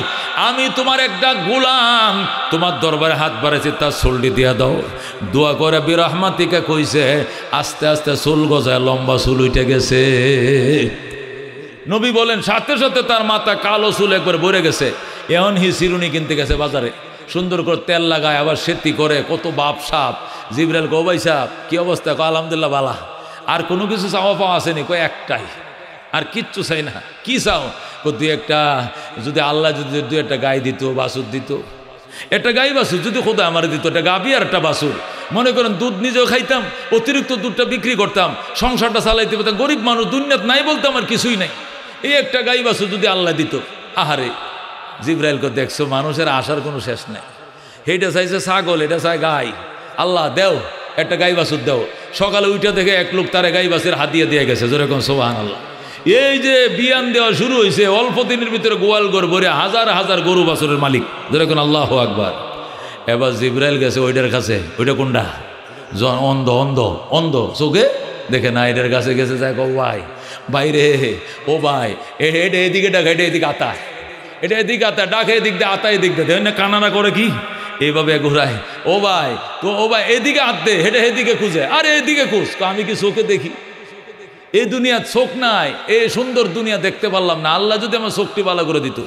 আমি তোমার একটা গোলাম, তোমার দরবারে হাত বাড়াইছি, তার চুলটি দিয়া দাও। দোয়া করে বিরহমাতিকে কইছে, আস্তে আস্তে চুল গজায় লম্বা চুল উঠে গেছে। নবী বলেন সাথে সাথে তার মাথা কালো চুল একবার ভরে গেছে। এখন চিরুনি কিনতে গেছে বাজারে, সুন্দর করে তেল লাগায়, আবার সেতি করে, কত বাপ সাপ। জিবরাইল কো ভাই সাপ কি অবস্থা? কো আলহামদুলিল্লাহ বালা। আর কোনো কিছু চাওয়া পাওয়া আসেনি? কয় একটাই, আর কিচ্ছু চাই না। কি চাও? কো 2-1টা, যদি আল্লাহ যদি 2-1টা গাই দিত, বাছুর দিত, একটা গাই বাছুর যদি খোদা আমার দিত, একটা গাভী আর একটা বাছুর। মনে করেন দুধ নিজেও খাইতাম, অতিরিক্ত দুধটা বিক্রি করতাম, সংসারটা চালাইতে পারতাম। গরিব মানুষ, দুনিয়াত নাই বলতে আমার কিছুই নাই। এই একটা গাই বাছুর যদি আল্লাহ দিত, আহারে। জিবরাইলকে দেখছো, মানুষের আশার কোনো শেষ নেই। সেইটা চাইছে ছাগল, এটা চাই গাই। আল্লাহ দেও, একটা গাই বাছুর দেও। সকালে উঠে দেখে এক লোক তারে গাই বাছুর হাতিয়ে দিয়ে গেছে। যেরকম সুবহানাল্লাহ। এই যে বিয়ান দেওয়া শুরু হয়েছে, অল্প দিনের ভিতরে গোয়াল ঘর ভরে হাজার হাজার গরু বাছুরের মালিক। যেরকম আল্লাহু আকবার। এবার জিবরাইল গেছে ওইটার কাছে। ওইটা কোনটা? অন্ধ অন্ধ অন্ধ চোখে দেখে না, এটার কাছে গেছে। যাই কো ভাই, বাইরে ও ভাই, এটা এদিকে ডাকে, এটা এদিকে আতায়, এটা এদিকে আতায়, ডাকে এদিক দিয়ে, আতায় এদিক দিয়ে, দেখেন না কানানা করে কি এইভাবে ঘুরায়। ও ভাই, তো ও ভাই এদিকে হাত দে, হেঁটে এদিকে খুঁজে, আরে এদিকে খুঁজ। আমি কি চোখে দেখি? এই দুনিয়া চোখ নাই, এই সুন্দর দুনিয়া দেখতে পারলাম না। আল্লাহ যদি আমার চোখটি ভালো করে দিত,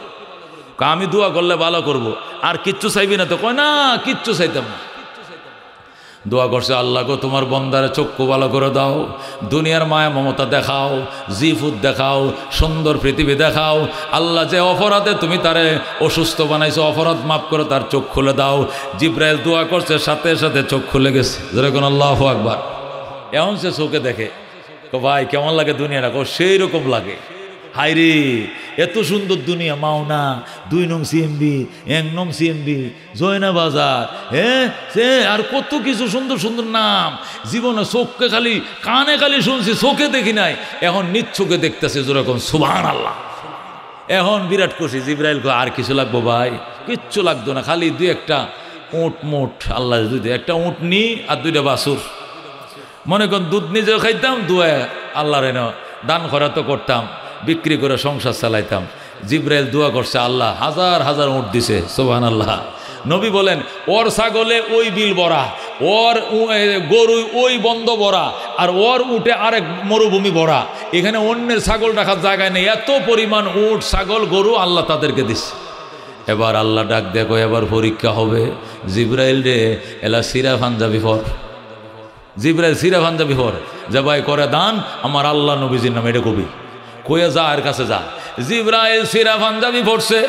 আমি দোয়া করলে ভালো করব। আর কিচ্ছু চাইবি না? তো কয় না, কিচ্ছু চাইতাম না। দোয়া করছে, আল্লাহ গো তোমার বন্দারে চক্ষু ভালো করে দাও, দুনিয়ার মায়া মমতা দেখাও, জিফুদ দেখাও, সুন্দর পৃথিবী দেখাও। আল্লাহ যে অপরাধে তুমি তারে অসুস্থ বানাইছো, অপরাধ মাফ করে তার চোখ খুলে দাও। জিবরাইল দোয়া করছে, সাথে সাথে চোখ খুলে গেছে। যেরকম আল্লাহু আকবার। এমন সে চোখে দেখে। ভাই কেমন লাগে দুনিয়াটা? সেই রকম লাগে। হাইরে এত সুন্দর দুনিয়া, মাওনা 2 নং সিএমবি, 1 নং সিএমবি, জয়না বাজার, হ্যাঁ সে আর কত কিছু সুন্দর সুন্দর নাম। জীবনে চোখকে খালি, কানে খালি শুনছি, চোখে দেখি নাই, এখন নিজ চোখে দেখতেছে। যেরকম সুবহানাল্লাহ। এখন বিরাট খুশি। জিবরাইল কো আর কিছু লাগবো ভাই? কিচ্ছু লাগতো না, খালি 2-1টা উট মুঠ আল্লাহ যদি, একটা উট নি আর 2টা বাছুর। মনে করেন দুধ নিজেও খাইতাম, দুয়া আল্লাহর এনে দান খরা তো করতাম, বিক্রি করে সংসার চালাইতাম। জিবরাইল দোয়া করছে, আল্লাহ হাজার হাজার উট দিছে। সুবহানাল্লাহ। নবী বলেন ওর ছাগলে ওই বিল ভরা, ওর গরু ওই বন্ধ ভরা, আর ওর উঠে আরেক মরুভূমি ভরা। এখানে অন্যের ছাগল রাখার জায়গায় নেই, এত পরিমাণ উট ছাগল গরু আল্লাহ তাদেরকে দিচ্ছে। এবার আল্লাহ ডাক দেখো, এবার পরীক্ষা হবে। জিব্রাইল রে এলা সিরা panjabi for, Jibrail Sira panjabi for, যে ভাই করে দান আমার আল্লাহ নবীজির নামে, এটা কবি কয়ে যা এর কাছে যা। জিব্রাইল সিরা পাঞ্জাবি পড়ছে,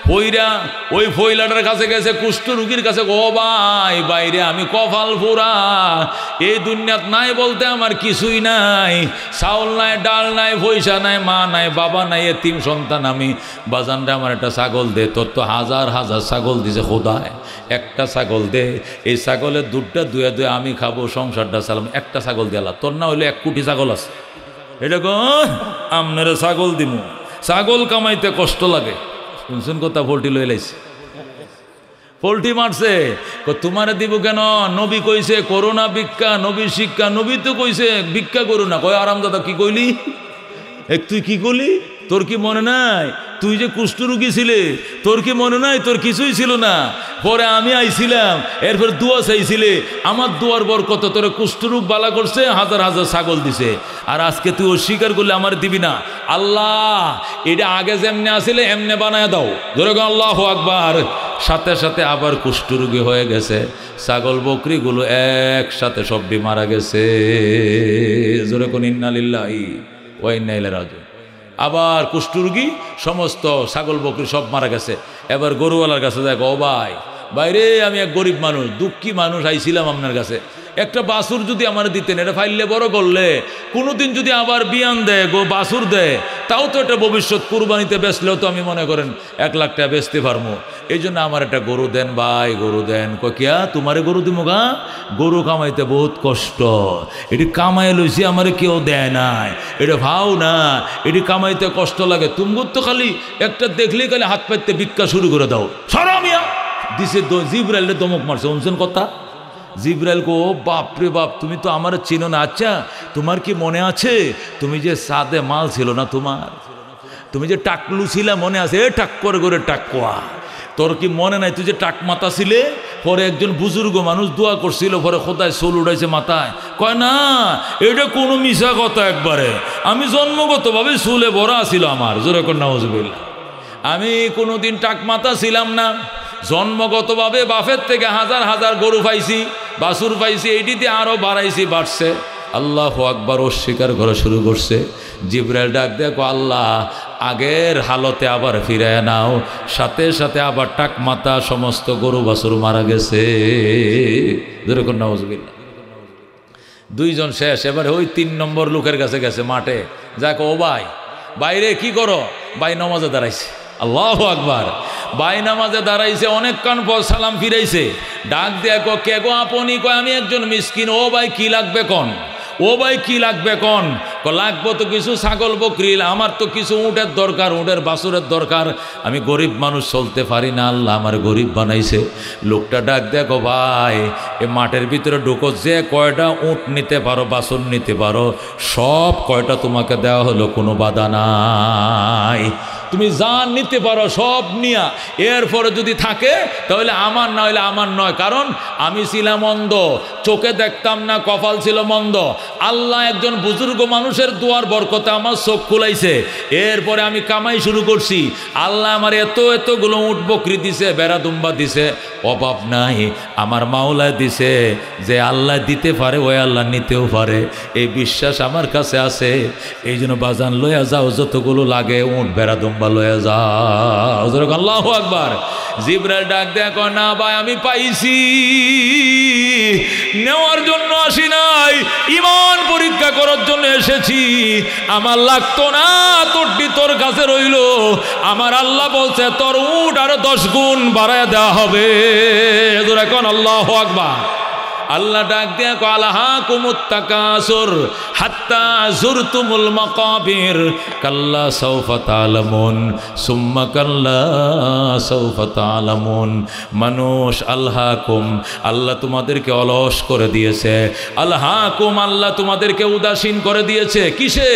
পইরা ওই ফইলাটার কাছে গেছে, কুষ্ঠ রুগীর কাছে। ও ভাই বাইরে আমি কপাল পুরা, এই দুনিয়াত নাই বলতে আমার কিছুই নাই, চাউল নাই, ডাল নাই, পয়সা নাই, মা নাই, বাবা নাই, এতিম সন্তান আমি। বাজানরা আমার একটা ছাগল দে, তোর তো হাজার হাজার ছাগল দিছে খোদায়, একটা ছাগল দে, এই ছাগলের দুধটা দুয়ে দুয়ে আমি খাবো, সংসারটা চালাম, একটা ছাগল দিলা। তোর না হইলে 1 কোটি ছাগল আছে, এটা আপনারা ছাগল দিমু। ছাগল কামাইতে কষ্ট লাগে, শুনছুন কথা, পোল্ট্রি লই লাইছে, পোল্ট্রি মারছে। তোমারে দিব কেন? নবী কইছে করোনা ভিক্ষা, নবীর শিক্ষা। নবী তো কইছে ভিক্ষা করো না। কয় আরামদাদা কি কইলি? তুই কি করলি? তোর কি মনে নাই তুই যে কুষ্ঠরোগী ছিলে? তোর কি মনে নাই তোর কিছুই ছিল না? পরে আমি আইছিলাম, এরপর দোয়া চাইছিলে, আমার দোয়ার বরকত তোর কুষ্ঠরোগ বালা করছে, হাজার হাজার ছাগল দিছে। আর আজকে তুই অস্বীকার করলে আমার দিবি না। আল্লাহ এটা আগে যেমনে আসলে এমনে বানায় দাও, ধরে আল্লাহু আকবার। সাথে সাথে আবার কুষ্ঠরোগী হয়ে গেছে, ছাগল বকরিগুলো একসাথে সবটি মারা গেছে। জোরে কোন ইন্না লিল্লাহি ওয়া ইন্না ইলাইহি রাজিউন। আবার কুষ্ঠরোগী সমস্ত ছাগল বকরি সব মারা গেছে। এবার গরুওয়ালার কাছে দেখ, ও ভাই বাইরে আমি এক গরিব মানুষ, দুঃখী মানুষ, আইছিলাম আপনার কাছে, একটা বাছুর যদি আমার দিতেন, এটা ফাইললে বড় করলে কোনোদিন যদি আবার বিয়ান দেয়, বাছুর দেয়, তাও তো একটা ভবিষ্যৎ কুরবানিতে বেচলেও তো আমি মনে করেন 1 লাখ টাকা বেচতে পারবো। এই জন্য আমার একটা গরু দেন ভাই, গরু দেন। কিয়া তোমারে গরু দিব গা? গরু কামাইতে বহুত কষ্ট, এটি কামাই লইছি, আমারে কেউ দেয় নাই, এটা ভাও না, এটি কামাইতে কষ্ট লাগে। তুমি তো খালি একটা দেখলেই খালি হাত পাইতে ভিক্ষা শুরু করে দাও, সরামিয়া দিছে। জিব্রাইলে দমক মারছে, শুনছেন কথা? জিব্রাইল কো বাপরে বাপ, তুমি তো আমার চিনো না। আচ্ছা তোমার কি মনে আছে তুমি যে সাদে মাল ছিল না তোমার, তুমি যে টাকলু ছিলা, মনে আছে? টাক করে টাকুয়া, তোর কি মনে নাই তুই যে টাক মাথা ছিলে? পরে একজন বুজুর্গ মানুষ দোয়া করছিল, পরে খোদায় চুল উঠাইছে মাথায়। কয় না এটা কোনো মিশা কথা, একবারে আমি জন্মগতভাবে চুলে ভরা ছিল আমার। জোরে কর নাউজুবিল্লাহ। আমি কোনোদিন টাক মাথা ছিলাম না, জন্মগতভাবে বাপের থেকে হাজার হাজার গরু পাইছি, বাছুর পাইছি, এইটিতে আরও বাড়াইছি, বাড়ছে। আল্লাহু আকবার অস্বীকার করা শুরু করছে। জিব্রাইল ডাক দেখো, আল্লাহ আগের হালতে আবার ফিরায় নাও। সাথে সাথে আবার টাক মাথা সমস্ত গরু বাছুর মারা গেছে। যেরকম নাউজুবিল্লাহ। 2 জন শেষ। এবারে ওই 3 নম্বর লোকের কাছে গেছে মাঠে, যাক ও ভাই বাইরে কি করো? ভাই নামাজে দাঁড়াইছে। আল্লাহু আকবার। ভাই নামাজে দাঁড়াইছে, অনেকক্ষণ পর সালাম ফিরাইছে। ডাক দেখো, কে গো আপনি? কয় আমি একজন মিসকিন। ও ভাই কি লাগবে কোন? ও ভাই কি লাগবে কোন? লাগবো তো কিছু ছাগল বকরি, আমার তো কিছু উটের দরকার, উটের বাছুরের দরকার। আমি গরিব মানুষ, চলতে পারি না, আল্লাহ আমার গরিব বানাইছে। লোকটা ডাক দেখো, ভাই এ মাঠের ভিতরে ঢুকো, যে কয়টা উট নিতে পারো, বাছুর নিতে পারো, সব কয়টা তোমাকে দেওয়া হলো, কোনো বাধা নাই। তুমি যা নিতে পারো সব নিয়া, এরপরে যদি থাকে তাহলে আমার, না হলে আমার নয়। কারণ আমি ছিলাম অন্ধ, চোখে দেখতাম না, কপাল ছিল মন্দ। আল্লাহ একজন বুজুর্গ মানুষের দোয়ার বরকতে আমার চোখ খুলাইছে। এরপরে আমি কামাই শুরু করছি। আল্লাহ আমার এতগুলো উট বকরি দিছে, বেড়া দুম্বা দিছে, অভাব নাই। আমার মাওলায় দিছে, যে আল্লাহ দিতে পারে ওই আল্লাহ নিতেও পারে, এই বিশ্বাস আমার কাছে আছে। এই জন্য বাজান লইয়া যাও, যতগুলো লাগে উট বেড়া দুম্বা লইয়া যাও। আল্লাহু আকবার। জিব্রাইল ডাক দেখো, না ভাই আমি পাইছি, নেওয়ার জন্য আসি নাই, ঈমান পরীক্ষা করার জন্য এসেছি। আমার লাগতো না, তোরটি তোর কাছে রইল। আমার আল্লাহ বলছে তোর উট আরো 10 গুণ বাড়ায় দেওয়া হবে। এখন আল্লাহু আকবার। আল্লাহ ডাক দিয়া কয়, আলহাকুমুত তাকাসুর হাত্তা যুরতুমুল মাকাবির কাল্লা সাউফা তা'লামুন সুম্মা কাল্লা সাউফা তা'লামুন। মানুষ আলহাকুম, আল্লাহ তোমাদেরকে অলস করে দিয়েছে। আলহাকুম, আল্লাহ তোমাদেরকে উদাসীন করে দিয়েছে। কিসে?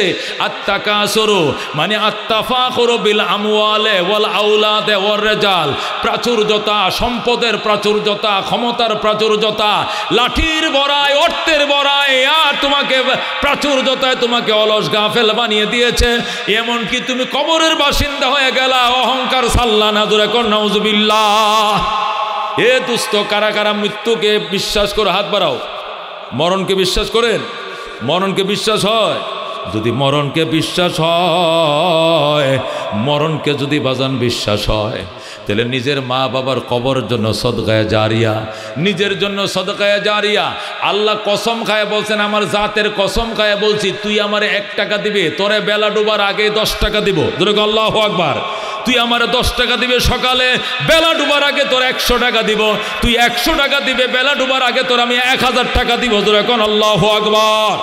আত্তাকাসুরু মানে আত্তাফাখুরু বিল আমওয়ালে ওয়াল আওলাদে ওয়ার রিজাল। প্রাচুর্যতা, সম্পদের প্রাচুর্যতা, ক্ষমতার প্রাচুর্যতা, লাঠির বড়ায়, অর্থের বড়ায়, আর তোমাকে প্রাচুর্যতায় তোমাকে অলস গাফেল বানিয়ে দিয়েছে, এমনকি তুমি কবরের বাসিন্দা হয়ে গেলা, অহংকার সাল্লা না জোরে কর নাউজুবিল্লাহ। এ দুস্থ, কারা কারা মৃত্যুকে বিশ্বাস করে হাত বাড়াও। মরণকে বিশ্বাস করেন? মরণকে বিশ্বাস হয়? যদি মরণকে বিশ্বাস হয়, মরণকে যদি বাজান বিশ্বাস হয়, তাহলে নিজের মা বাবার কবরের জন্য সদকায়ে জারিয়া, নিজের জন্য সদকায়ে জারিয়া। আল্লাহ কসম খায় বলছেন, আমার জাতের কসম খায় বলছি, তুই আমার 1 টাকা দিবে, তোরে বেলা ডুবার আগে 10 টাকা দিব। আল্লাহু আকবার। তুই আমার 10 টাকা দিবে সকালে, বেলা ডুবার আগে তোর 100 টাকা দিব। তুই 100 টাকা দিবে, বেলা ডুবার আগে তোর আমি 1000 টাকা দিব। আল্লাহু আকবার।